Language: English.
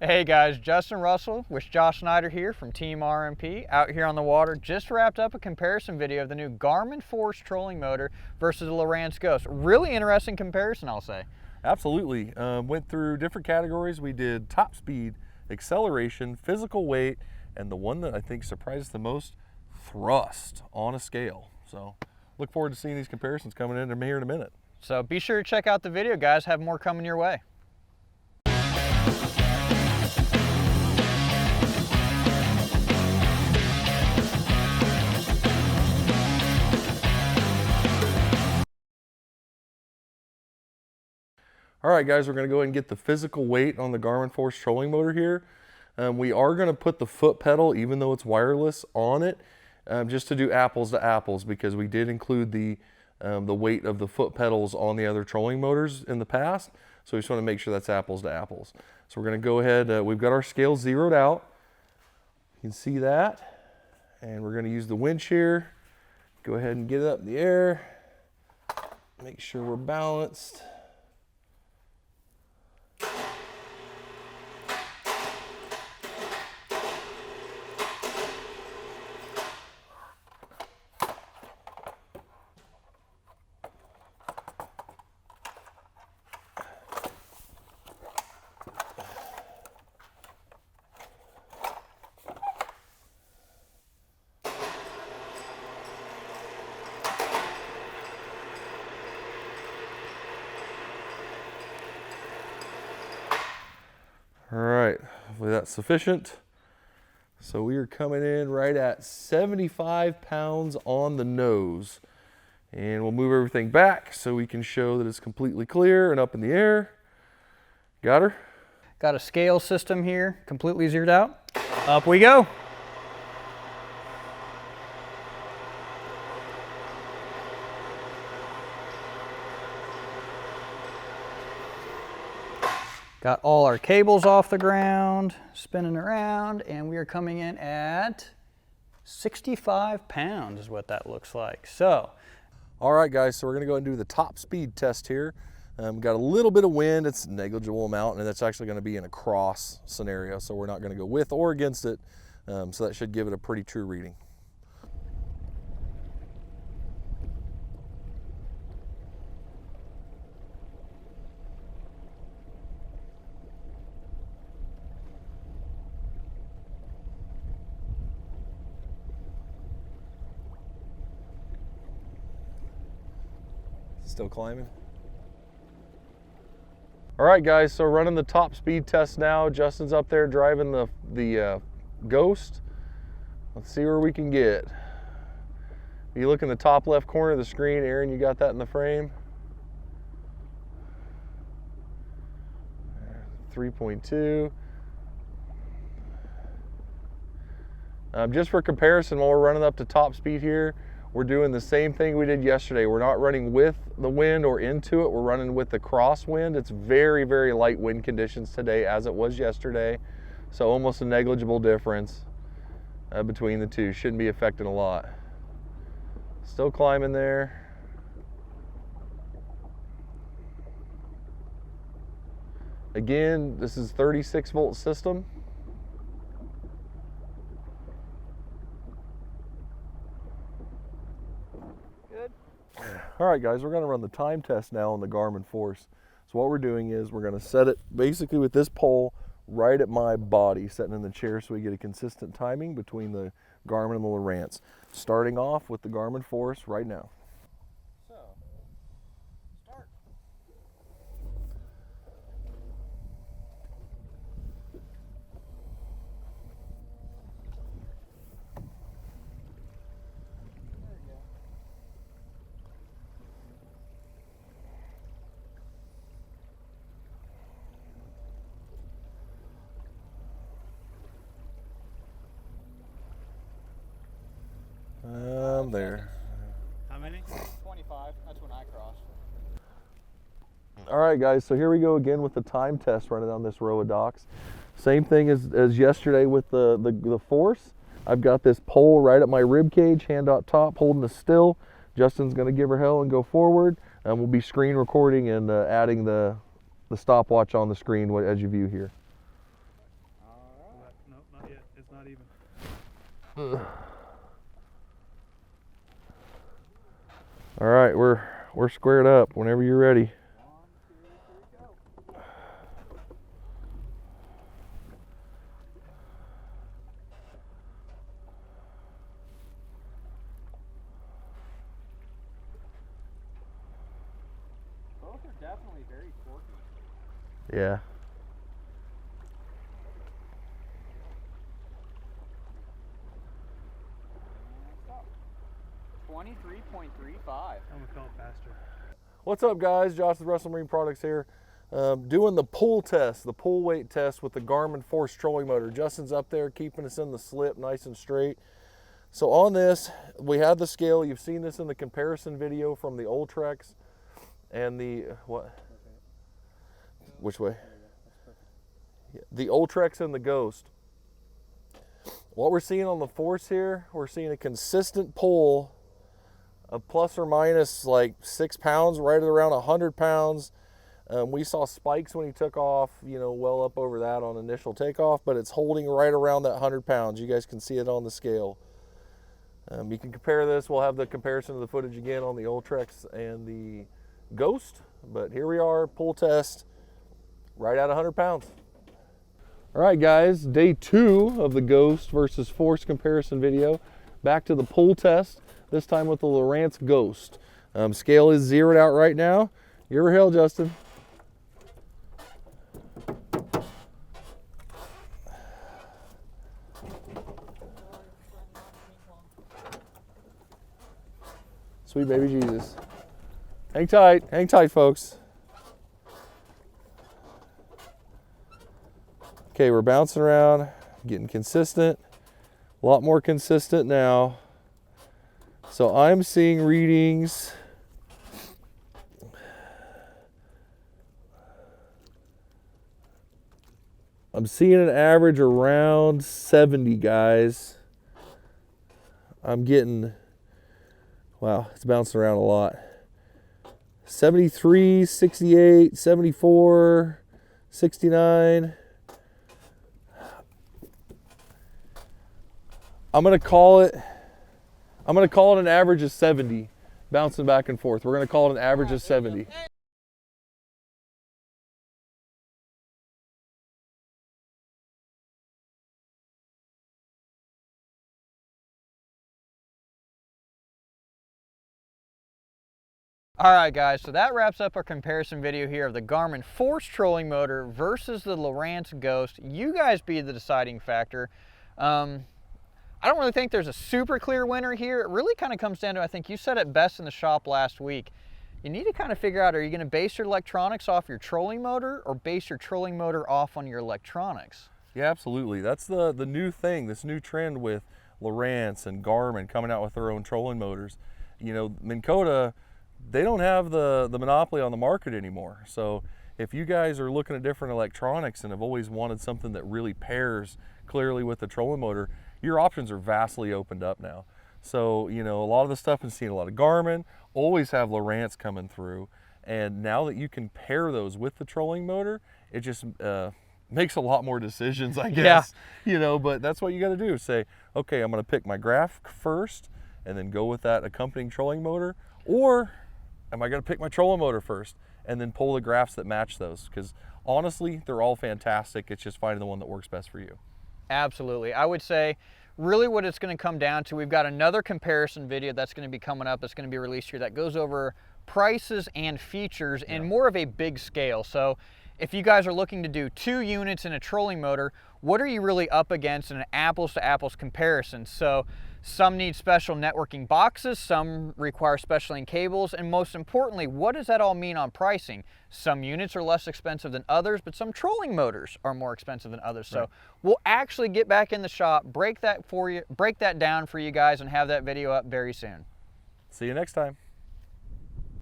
Hey guys, Justin Russell with Josh Snyder here from Team RMP, out here on the water. Just wrapped up a comparison video of the new Garmin Force trolling motor versus the Lowrance Ghost. Really interesting comparison, I'll say. Absolutely. Went through different categories. We did top speed, acceleration, physical weight, and the one that I think surprised the most, thrust on a scale. So look forward to seeing these comparisons coming in here in a minute. So be sure to check out the video, guys. Have more coming your way. All right, guys, we're going to go ahead and get the physical weight on the Garmin Force trolling motor here. We are going to put the foot pedal, even though it's wireless, on it, just to do apples to apples, because we did include the weight of the foot pedals on the other trolling motors in the past. So we just want to make sure that's apples to apples. So we're going to go ahead, we've got our scale zeroed out. You can see that. And we're going to use the winch here. Go ahead and get it up in the air. Make sure we're balanced. All right, hopefully that's sufficient. So we are coming in right at 75 pounds on the nose. And we'll move everything back so we can show that it's completely clear and up in the air. Got her? Got a scale system here, completely zeroed out. Up we go. Got all our cables off the ground, spinning around, and we are coming in at 65 pounds is what that looks like. So, all right, guys, so we're gonna go ahead and do the top speed test here. Got a little bit of wind, it's a negligible amount, and that's actually gonna be in a cross scenario, so we're not gonna go with or against it, so that should give it a pretty true reading. Still climbing. All right, guys, so running the top speed test now. Justin's up there driving the Ghost. Let's see where we can get. You look in the top left corner of the screen. Aaron, you got that in the frame? 3.2. Just for comparison, while we're running up to top speed here, we're doing the same thing we did yesterday. We're not running with the wind or into it. We're running with the crosswind. It's very, very light wind conditions today as it was yesterday. So almost a negligible difference between the two. Shouldn't be affecting a lot. Still climbing there. Again, this is 36-volt system. All right, guys, we're going to run the time test now on the Garmin Force. So what we're doing is we're going to set it basically with this pole right at my body, sitting in the chair, so we get a consistent timing between the Garmin and the Lowrance. Starting off with the Garmin Force right now. So, start. There. how many? 25, that's when I crossed. All right, guys, so here we go again with the time test running on this row of docks. Same thing as yesterday with the Force. I've got this pole right at my rib cage, hand out top, holding it still. Justin's gonna give her hell and go forward, and we'll be screen recording and adding the stopwatch on the screen as you view here. not even. All right, we're squared up whenever you're ready. 1, 2, 3, go. Both are definitely very torquey. Yeah. 23.35. I'm gonna felt faster. What's up, guys? Josh with Russell Marine Products here. Doing the pull test, the pull weight test with the Garmin Force trolling motor. Justin's up there keeping us in the slip nice and straight. So on this, we have the scale. You've seen this in the comparison video from the Ultrex and the, what? Which way? Yeah, the Ultrex and the Ghost. What we're seeing on the Force here, we're seeing a consistent pull of plus or minus like 6 pounds, right at around 100 pounds. We saw spikes when he took off, you know, well up over that on initial takeoff, but it's holding right around that 100 pounds. You guys can see it on the scale. You can compare this. We'll have the comparison of the footage again on the Ultrex and the Ghost, but here we are, pull test, right at 100 pounds. All right, guys, day 2 of the Ghost versus Force comparison video. Back to the pull test, this time with the Lowrance Ghost. Scale is zeroed out right now. Give her hell, Justin. Sweet baby Jesus. Hang tight, folks. Okay, we're bouncing around, getting consistent, a lot more consistent now. So I'm seeing readings. I'm seeing an average around 70, guys. I'm getting, wow, it's bouncing around a lot. 73, 68, 74, 69. I'm gonna call it an average of 70, bouncing back and forth. We're gonna call it an average of 70. All right, guys, so that wraps up our comparison video here of the Garmin Force trolling motor versus the Lowrance Ghost. You guys be the deciding factor. I don't really think there's a super clear winner here. It really kind of comes down to, I think you said it best in the shop last week, you need to kind of figure out, are you going to base your electronics off your trolling motor or base your trolling motor off on your electronics? Yeah, absolutely. That's the new thing, this new trend with Lowrance and Garmin coming out with their own trolling motors. You know, Minn Kota, they don't have the monopoly on the market anymore. So if you guys are looking at different electronics and have always wanted something that really pairs clearly with the trolling motor, your options are vastly opened up now. So, you know, a lot of the stuff I've seen, a lot of Garmin, always have Lowrance coming through. And now that you can pair those with the trolling motor, it just makes a lot more decisions, I guess. Yeah. You know, but that's what you got to do. Say, okay, I'm going to pick my graph first and then go with that accompanying trolling motor. Or am I going to pick my trolling motor first and then pull the graphs that match those? Because honestly, they're all fantastic. It's just finding the one that works best for you. Absolutely. I would say really what it's going to come down to, we've got another comparison video that's going to be coming up, that's going to be released here, that goes over prices and features in more of a big scale. So if you guys are looking to do 2 units in a trolling motor, what are you really up against in an apples to apples comparison? So some need special networking boxes, some require special link cables, and most importantly, what does that all mean on pricing? Some units are less expensive than others, but some trolling motors are more expensive than others. Right. So we'll actually get back in the shop, break that down for you guys, and have that video up very soon. See you next time.